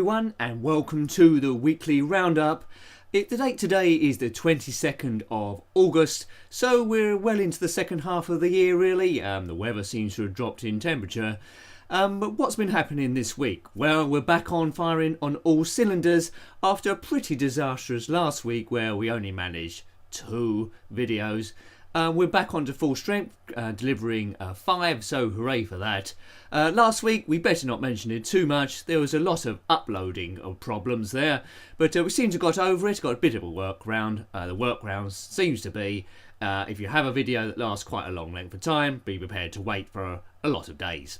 everyone, and welcome to the weekly roundup. The date today is the 22nd of August, so we're well into the second half of the year really. The weather seems to have dropped in temperature. But what's been happening this week? Well, we're back on firing on all cylinders after a pretty disastrous last week where we only managed 2 videos. We're back onto full strength, delivering 5, so hooray for that. Last week, we better not mention it too much. There was a lot of uploading of problems there, but we seem to have got over it, got a bit of a workaround. The workaround seems to be, if you have a video that lasts quite a long length of time, be prepared to wait for a lot of days.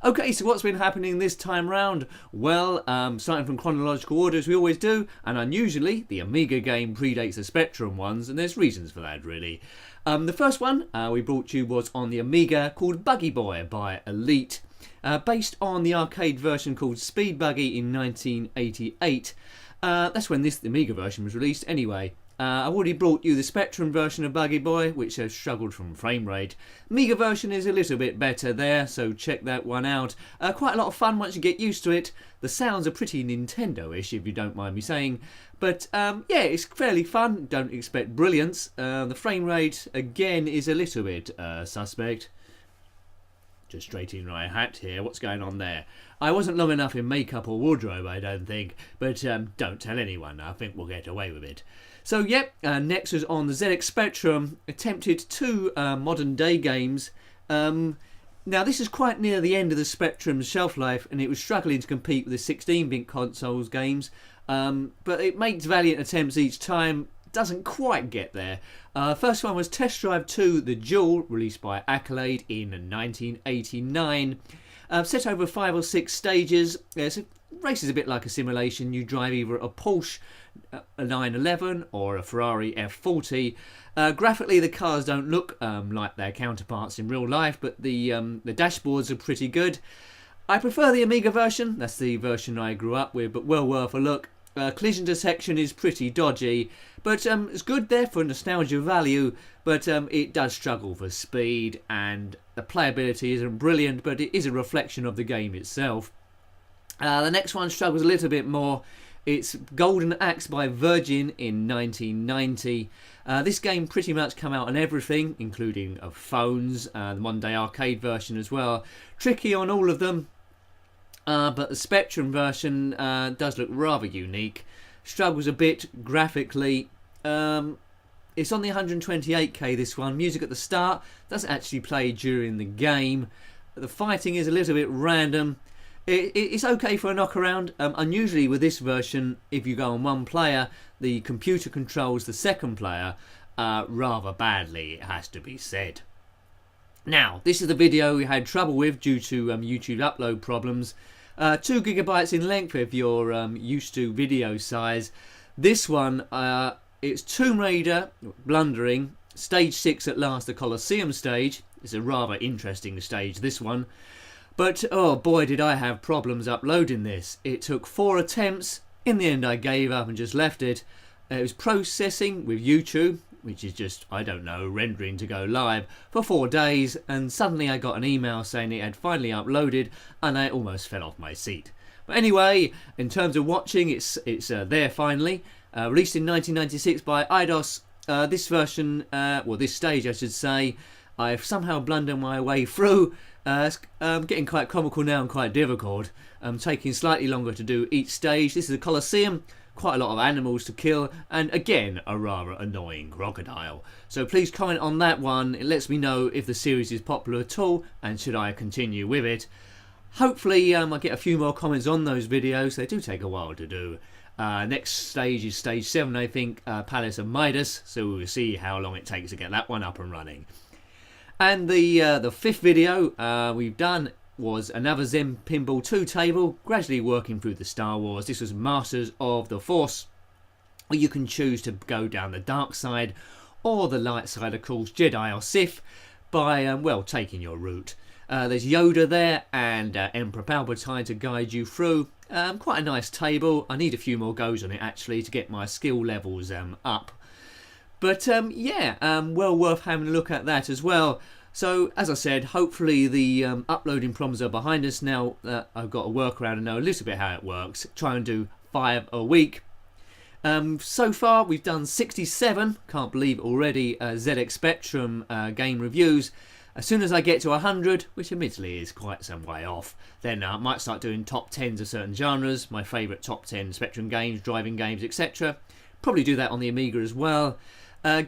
Okay, so what's been happening this time round? Well, starting from chronological order as we always do, and unusually, the Amiga game predates the Spectrum ones, and there's reasons for that really. The first one we brought you was on the Amiga called Buggy Boy by Elite, based on the arcade version called Speed Buggy in 1988. That's when the Amiga version was released anyway. I've already brought you the Spectrum version of Buggy Boy, which has struggled from frame rate. Amiga version is a little bit better there, so check that one out. Quite a lot of fun once you get used to it. The sounds are pretty Nintendo-ish, if you don't mind me saying. But yeah, it's fairly fun. Don't expect brilliance. The frame rate, again, is a little bit suspect. Just straightening my hat here. What's going on there? I wasn't long enough in makeup or wardrobe, I don't think. But don't tell anyone. I think we'll get away with it. So, yep, next was on the ZX Spectrum. Attempted 2 modern day games. Now, this is quite near the end of the Spectrum's shelf life, and it was struggling to compete with the 16-bit consoles games. But it makes valiant attempts each time. Doesn't quite get there. First one was Test Drive 2 The Duel, released by Accolade in 1989. Set over 5 or 6 stages. So race is a bit like a simulation. You drive either a Porsche a 911 or a Ferrari F40. Graphically, the cars don't look like their counterparts in real life, but the dashboards are pretty good. I prefer the Amiga version. That's the version I grew up with, but well worth a look. Collision detection is pretty dodgy, but it's good there for nostalgia value, but it does struggle for speed, and the playability isn't brilliant, but it is a reflection of the game itself. The next one struggles a little bit more. It's Golden Axe by Virgin in 1990. This game pretty much come out on everything, including phones, the modern day arcade version as well. Tricky on all of them. But the Spectrum version does look rather unique. Struggles a bit graphically. It's on the 128K, this one. Music at the start doesn't actually play during the game. The fighting is a little bit random. It's okay for a knockaround. Unusually with this version, if you go on one player, the computer controls the second player rather badly, it has to be said. Now, this is the video we had trouble with due to YouTube upload problems. 2 gigabytes in length if you're used to video size. This one, it's Tomb Raider, blundering, stage 6 at last, the Colosseum stage. It's a rather interesting stage, this one. But, oh boy, did I have problems uploading this. It took 4 attempts. In the end, I gave up and just left it. It was processing with YouTube, which is just, I don't know, rendering to go live, for 4 days, and suddenly I got an email saying it had finally uploaded, and I almost fell off my seat. But anyway, in terms of watching, it's there finally. Released in 1996 by Eidos. This version, well, this stage I should say, I've somehow blundered my way through. It's getting quite comical now and quite difficult. Taking slightly longer to do each stage. This is a Colosseum. Quite a lot of animals to kill, and again a rather annoying crocodile. So please comment on that one. It lets me know if the series is popular at all and should I continue with it. Hopefully I get a few more comments on those videos. They do take a while to do. Next stage is stage 7, I think, Palace of Midas, so we'll see how long it takes to get that one up and running. And the 5th video we've done was another Zen Pinball 2 table, gradually working through the Star Wars. This was Masters of the Force, where you can choose to go down the dark side or the light side, of course, Jedi or Sith, by, well, taking your route. There's Yoda there and Emperor Palpatine to guide you through. Quite a nice table. I need a few more goes on it, actually, to get my skill levels up. But, yeah, well worth having a look at that as well. So, as I said, hopefully the uploading problems are behind us now that I've got a workaround and know a little bit how it works. Try and do 5 a week. So far we've done 67, can't believe already, ZX Spectrum game reviews. As soon as I get to 100, which admittedly is quite some way off, then I might start doing top 10s of certain genres, my favourite top 10 Spectrum games, driving games, etc. Probably do that on the Amiga as well.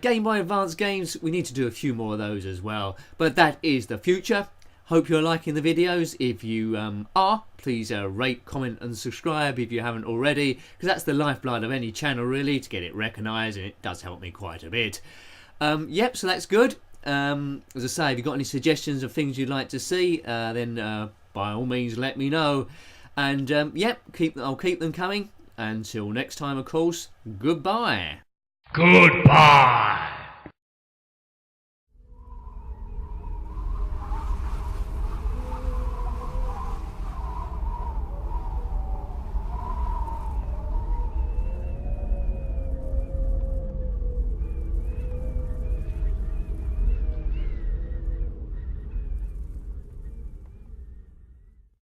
Game Boy Advance games, we need to do a few more of those as well. But that is the future. Hope you're liking the videos. If you are, please rate, comment and subscribe if you haven't already, because that's the lifeblood of any channel really, to get it recognised, and it does help me quite a bit. Yep, so that's good. As I say, if you've got any suggestions of things you'd like to see, then by all means let me know. And yep, I'll keep them coming. Until next time, of course, goodbye. Goodbye.